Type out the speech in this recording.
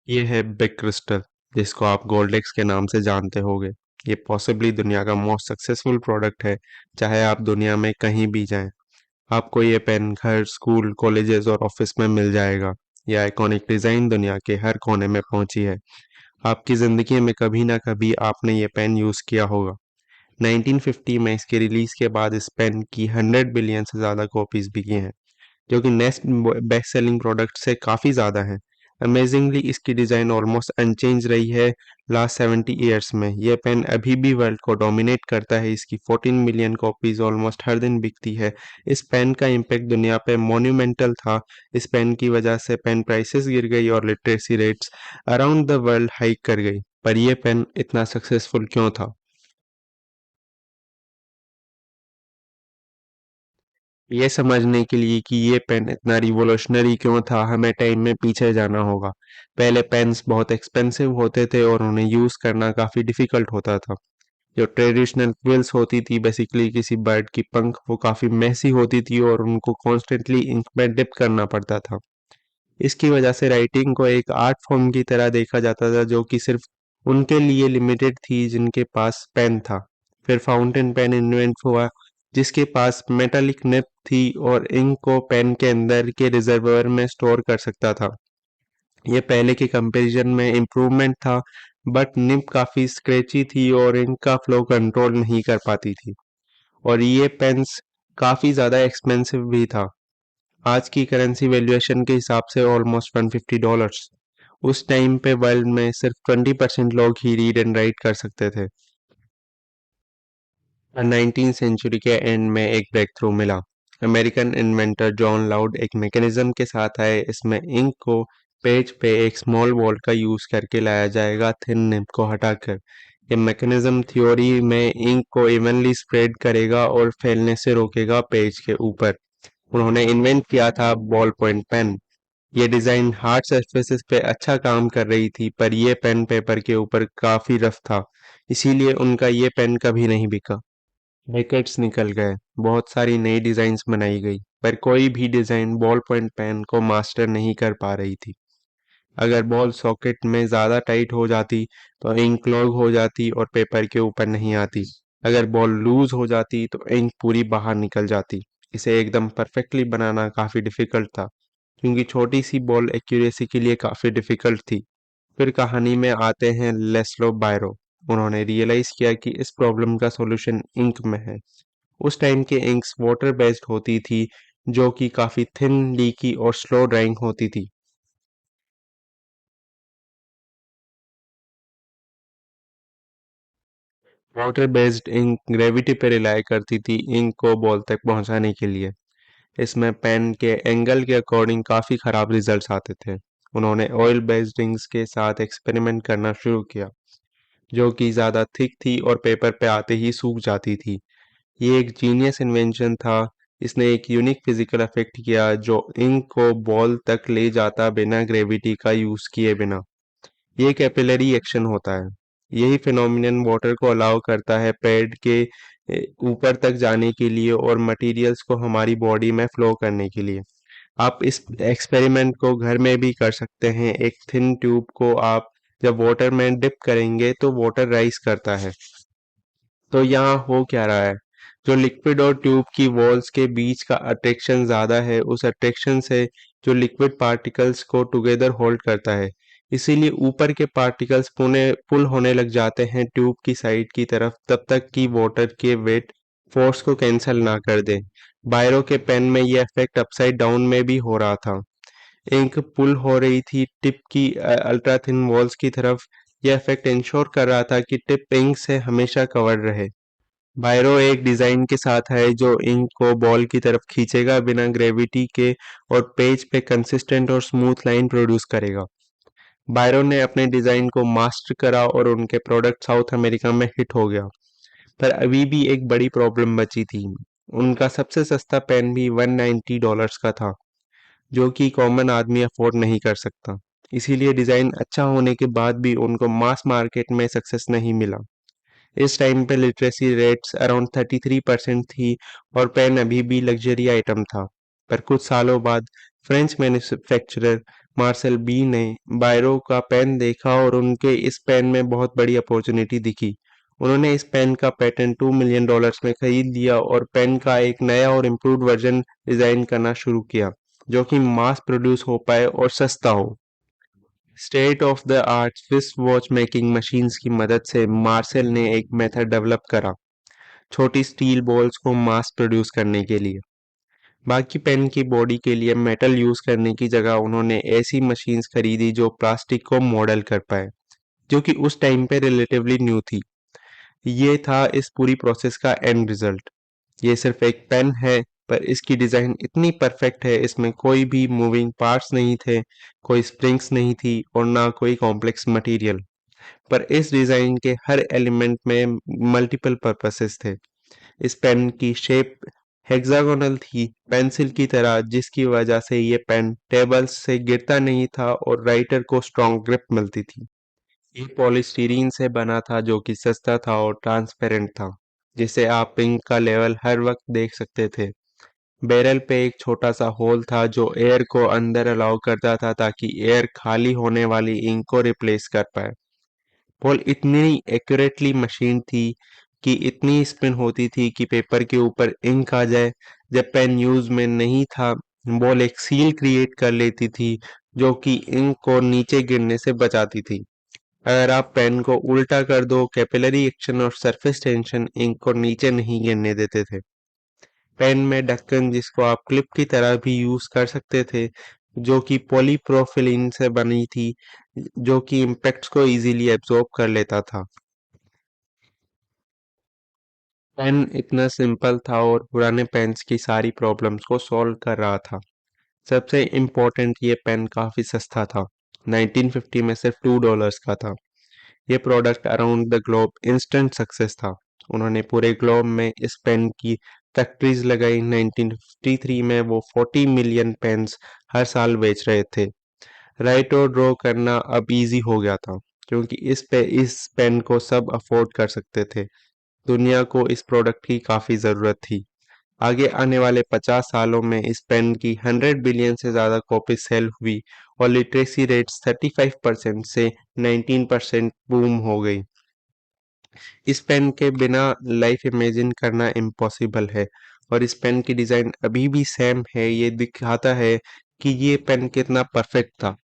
ये है big crystal, जिसको आप गोल्डेक्स के नाम से जानते होंगे। ये पॉसिबली दुनिया का मोस्ट सक्सेसफुल प्रोडक्ट है, चाहे आप दुनिया में कहीं भी जाएं। आपको ये पेन घर, स्कूल, कॉलेजेस और ऑफिस में मिल जाएगा। यह आइकॉनिक डिज़ाइन दुनिया के हर कोने में पहुंची है। आपकी ज़िंदगी में कभी ना कभी आपने ये पेन यूज़ किया होगा। 1950 में इसके रिलीज़ के बाद इस पेन की 100 बिलियन से ज़्यादा कॉपीज़ बिकी हैं, जो कि नेक्स्ट बेस्ट सेलिंग प्रोडक्ट से काफ़ी ज़्यादा है। अमेजिंगली इसकी डिज़ाइन ऑलमोस्ट अनचेंज रही है लास्ट 70 ईयर्स में। यह पेन अभी भी वर्ल्ड को डोमिनेट करता है। इसकी 14 मिलियन कॉपीज ऑलमोस्ट हर दिन बिकती है। इस पेन का इम्पैक्ट दुनिया पे मोन्यूमेंटल था। इस पेन की वजह से पेन प्राइसेस गिर गई और literacy rates around the world hike कर गई। पर यह पेन इतना सक्सेसफुल क्यों था? ये समझने के लिए कि ये पेन इतना रिवॉल्यूशनरी क्यों था, हमें टाइम में पीछे जाना होगा। पहले पेन्स बहुत एक्सपेंसिव होते थे और उन्हें यूज़ करना काफ़ी डिफ़िकल्ट होता था। जो ट्रेडिशनल क्विल्स होती थी, बेसिकली किसी बर्ड की पंख, वो काफ़ी मेसी होती थी और उनको कॉन्स्टेंटली इंक में डिप करना पड़ता था। इसकी वजह से राइटिंग को एक आर्ट फॉर्म की तरह देखा जाता था, जो कि सिर्फ उनके लिए लिमिटेड थी जिनके पास पेन था। फिर फाउंटेन पेन इन्वेंट हुआ, जिसके पास मेटालिक निब थी और इंक को पेन के अंदर के रिजर्वर में स्टोर कर सकता था। ये पहले के कंपैरिजन में इम्प्रूवमेंट था, बट निब काफ़ी स्क्रैची थी और इंक का फ्लो कंट्रोल नहीं कर पाती थी। और ये पेन्स काफ़ी ज़्यादा एक्सपेंसिव भी था। आज की करेंसी वैल्यूएशन के हिसाब से ऑलमोस्ट $150। उस टाइम पे वर्ल्ड में सिर्फ 20% लोग ही रीड एंड राइट कर सकते थे। 19th सेंचुरी के एंड में एक ब्रेक थ्रू मिला। अमेरिकन इन्वेंटर जॉन लाउड एक मैकेनिज्म के साथ आए। इसमें इंक को पेज पे एक स्मॉल वॉल का यूज करके लाया जाएगा, थिन निब को हटाकर। ये मैकेनिज्म थ्योरी में इंक को इवनली स्प्रेड करेगा और फैलने से रोकेगा पेज के ऊपर। उन्होंने इन्वेंट किया था बॉल पॉइंट पेन। ये डिज़ाइन हार्ड सरफेसेस पे अच्छा काम कर रही थी, पर ये पेन पेपर के ऊपर काफ़ी रफ था, इसीलिए उनका ये पेन कभी नहीं बिका। पैकेट्स निकल गए, बहुत सारी नई डिज़ाइंस बनाई गई, पर कोई भी डिज़ाइन बॉल पॉइंट पेन को मास्टर नहीं कर पा रही थी। अगर बॉल सॉकेट में ज़्यादा टाइट हो जाती तो इंक क्लॉग हो जाती और पेपर के ऊपर नहीं आती। अगर बॉल लूज हो जाती तो इंक पूरी बाहर निकल जाती। इसे एकदम परफेक्टली बनाना काफ़ी डिफ़िकल्ट था, क्योंकि छोटी सी बॉल एक्यूरेसी के लिए काफ़ी डिफ़िकल्ट थी। फिर कहानी में आते हैं लेस्लो बायरो। उन्होंने रियलाइज़ किया कि इस प्रॉब्लम का सॉल्यूशन इंक में है। उस टाइम के इंक्स वाटर बेस्ड होती थी, जो कि काफ़ी थिन, लीकी और स्लो ड्राइंग होती थी। वाटर बेस्ड इंक ग्रेविटी पर रिलाई करती थी इंक को बॉल तक पहुंचाने के लिए। इसमें पेन के एंगल के अकॉर्डिंग काफ़ी ख़राब रिजल्ट्स आते थे। उन्होंने ऑयल बेस्ड इंक्स के साथ एक्सपेरिमेंट करना शुरू किया, जो कि ज़्यादा थिक थी और पेपर पे आते ही सूख जाती थी। ये एक जीनियस इन्वेंशन था। इसने एक यूनिक फिजिकल इफेक्ट किया जो इंक को बॉल तक ले जाता बिना ग्रेविटी का यूज़ किए बिना। ये कैपिलरी एक्शन होता है। यही फिनोमिनन वाटर को अलाउ करता है पैड के ऊपर तक जाने के लिए और मटेरियल्स को हमारी बॉडी में फ्लो करने के लिए। आप इस एक्सपेरिमेंट को घर में भी कर सकते हैं। एक थिन ट्यूब को आप जब वाटर में डिप करेंगे तो वाटर राइज करता है। तो यहाँ हो क्या रहा है? जो लिक्विड और ट्यूब की वॉल्स के बीच का अट्रैक्शन ज़्यादा है, उस अट्रैक्शन से जो लिक्विड पार्टिकल्स को टुगेदर होल्ड करता है। इसीलिए ऊपर के पार्टिकल्स पुने पुल होने लग जाते हैं ट्यूब की साइड की तरफ, तब तक कि वाटर के वेट फोर्स को कैंसल ना कर दे। बायरो के पेन में ये इफेक्ट अपसाइड डाउन में भी हो रहा था। इंक पुल हो रही थी टिप की अल्ट्रा थिन वॉल्स की तरफ। यह इफेक्ट इंश्योर कर रहा था कि टिप इंक से हमेशा कवर्ड रहे। बायरो एक डिज़ाइन के साथ है जो इंक को बॉल की तरफ खींचेगा बिना ग्रेविटी के और पेज पे कंसिस्टेंट और स्मूथ लाइन प्रोड्यूस करेगा। बायरो ने अपने डिज़ाइन को मास्टर करा और उनके प्रोडक्ट साउथ अमेरिका में हिट हो गया। पर अभी भी एक बड़ी प्रॉब्लम बची थी। उनका सबसे सस्ता पेन भी $190 का था, जो कि कॉमन आदमी अफोर्ड नहीं कर सकता। इसीलिए डिज़ाइन अच्छा होने के बाद भी उनको मास मार्केट में सक्सेस नहीं मिला। इस टाइम पे लिटरेसी रेट्स अराउंड 33% थी और पेन अभी भी लग्जरी आइटम था। पर कुछ सालों बाद फ्रेंच मैन्युफैक्चरर मार्शल बी ने बायरो का पेन देखा और उनके इस पेन में बहुत बड़ी अपॉर्चुनिटी दिखी। उन्होंने इस पेन का पेटेंट $2 मिलियन में खरीद लिया और पेन का एक नया और इम्प्रूव्ड वर्जन डिजाइन करना शुरू किया, जो कि मास प्रोड्यूस हो पाए और सस्ता हो। State of the art Swiss watch making machines की मदद से मार्सेल ने एक मेथड डेवलप करा छोटी स्टील बॉल्स को मास प्रोड्यूस करने के लिए। बाकी पेन की बॉडी के लिए मेटल यूज करने की जगह उन्होंने ऐसी मशीन्स खरीदी जो प्लास्टिक को मॉडल कर पाए, जो कि उस टाइम पे रिलेटिवली न्यू थी। ये था इस पूरी प्रोसेस का एंड रिजल्ट। ये सिर्फ एक पेन है, पर इसकी डिजाइन इतनी परफेक्ट है, इसमें कोई भी मूविंग पार्ट्स नहीं थे, कोई स्प्रिंग्स नहीं थी और ना कोई कॉम्प्लेक्स मटेरियल। पर इस डिजाइन के हर एलिमेंट में मल्टीपल पर्पसेस थे। इस पेन की शेप हेक्सागोनल थी, पेंसिल की तरह, जिसकी वजह से ये पेन टेबल से गिरता नहीं था और राइटर को स्ट्रॉन्ग ग्रिप मिलती थी। ये पॉलीस्टीरीन से बना था, जो कि सस्ता था और ट्रांसपेरेंट था, जिससे आप इंक का लेवल हर वक्त देख सकते थे। बैरल पे एक छोटा सा होल था जो एयर को अंदर अलाउ करता था, ताकि एयर खाली होने वाली इंक को रिप्लेस कर पाए। बॉल इतनी एक्यूरेटली मशीन थी कि इतनी स्पिन होती थी कि पेपर के ऊपर इंक आ जाए। जब पेन यूज में नहीं था, बॉल एक सील क्रिएट कर लेती थी, जो कि इंक को नीचे गिरने से बचाती थी। अगर आप पेन को उल्टा कर दो, कैपिलरी एक्शन और सरफेस टेंशन इंक को नीचे नहीं गिरने देते थे। पेन में ढक्कन, जिसको आप क्लिप की तरह भी यूज कर सकते थे, जो कि पॉलीप्रोफिलीन से बनी थी, जो कि इम्पैक्ट्स को इजीली एब्जॉर्ब कर लेता था। पेन इतना सिंपल था और पुराने पेन्स की सारी प्रॉब्लम्स को सॉल्व कर रहा था। सबसे इम्पोर्टेंट, ये पेन काफ़ी सस्ता था। 1950 में सिर्फ $2 का था। ये product around the globe instant success था। उन्होंने पूरे ग्लोब में इस पेन की फैक्ट्रीज लगाई। 1953 में वो 40 मिलियन पेन्स हर साल बेच रहे थे। राइट और ड्रॉ करना अब इजी हो गया था, क्योंकि इस पेन को सब अफोर्ड कर सकते थे। दुनिया को इस प्रोडक्ट की काफ़ी ज़रूरत थी। आगे आने वाले 50 सालों में इस पेन की 100 बिलियन से ज़्यादा कॉपी सेल हुई और लिटरेसी रेट्स 35% से 19% बूम हो गई। इस पेन के बिना लाइफ इमेजिन करना इम्पॉसिबल है, और इस पेन की डिज़ाइन अभी भी सेम है। ये दिखाता है कि ये पेन कितना परफेक्ट था।